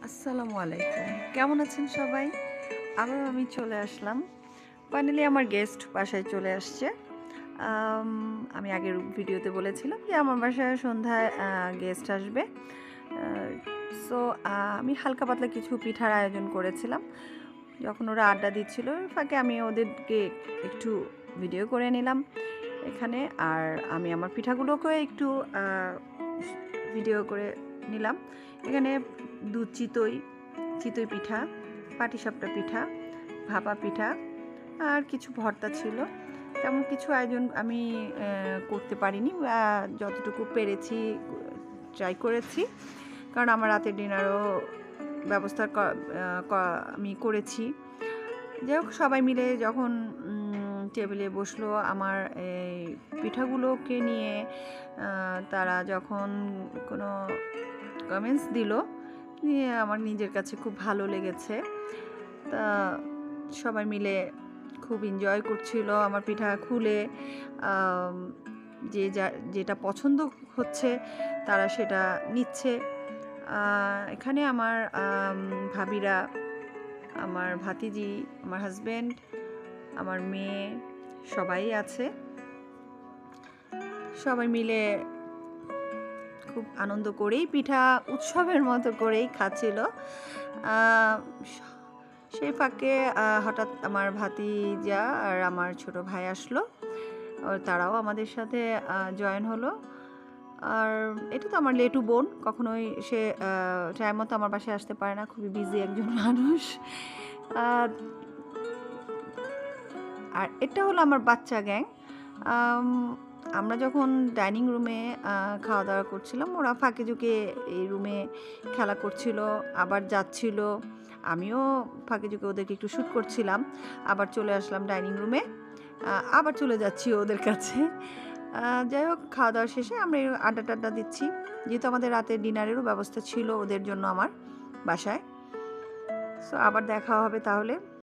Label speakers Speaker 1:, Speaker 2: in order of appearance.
Speaker 1: আসসালামু আলাইকুম। কেমন আছেন সবাই? আবার আমি চলে আসলাম। ফাইনালি আমার গেস্ট বাসায় চলে আসছে। আম আমি আগের ভিডিওতে বলেছিলাম যে আমার বাসায় সন্ধ্যায় গেস্ট আসবে। আ সো আমি হালকা পাতলা কিছু পিঠার আয়োজন করেছিলাম। যখন ওরা আড্ডা দিচ্ছিল, ওই ফাঁকে আমি ওদেরকে একটু ভিডিও করে নিলাম এখানে। আর আমি আমার পিঠাগুলোকে একটু আ ভিডিও করে নিলাম। এখানে দুধ চিতই, চিতই পিঠা, পাটিসাপটা পিঠা, ভাপা পিঠা আর কিছু ভর্তা ছিল। তেমন কিছু আয়োজন আমি করতে পারিনি। যতটুকু পেরেছি ট্রাই করেছি। কারণ আমার রাতের ডিনারও ব্যবস্থা আমি করেছি। যাই হোক, সবাই মিলে যখন টেবিলে বসলো আমার এই পিঠাগুলোকে নিয়ে তারা যখন কোনো কমেন্টস দিল, নিয়ে আমার নিজের কাছে খুব ভালো লেগেছে। তা সবাই মিলে খুব এনজয় করছিল আমার পিঠা খুলে। আম যেটা পছন্দ হচ্ছে তারা সেটা নিচ্ছে। এখানে আমার ভাবিরা, আমার ভাতিজি, আমার হাসব্যান্ড, আমার মেয়ে সবাই আছে। সবাই মিলে খুব আনন্দ করেই পিঠা উৎসবের মতো করেই খাচ্ছিল। আ স সেই ফাঁকে হঠাৎ আমার ভাতিজা আর আমার ছোট ভাই আসলো। তারাও আমাদের সাথে জয়েন হলো। আর এটা তো আমার লেটু বোন। কখনোই সে টাইম মতো আমার বাসায় আসতে পারে না। খুবই বিজি একজন মানুষ। আ আর এটা হলো আমার বাচ্চা গ্যাং। আম আমরা যখন ডাইনিং রুমে খাওয়া-দাওয়া করছিলাম, ওরা ফাঁকে-ঝুঁকে এই রুমে খেলা করছিল, আবার যাচ্ছিল। আমিও ফাঁকে-ঝুঁকে ওদেরকে একটু শ্যুট করছিলাম। আবার চলে আসলাম ডাইনিং রুমে। আবার চলে যাচ্ছি ওদের কাছে। যাই হোক, খাওয়া-দাওয়া শেষে আমরা এই আড্ডা-টাড্ডা দিচ্ছি। যেহেতু আমাদের রাতের ডিনারেরও ব্যবস্থা ছিল ওদের জন্য আমার বাসায়। সো আবার দেখা হবে তাহলে।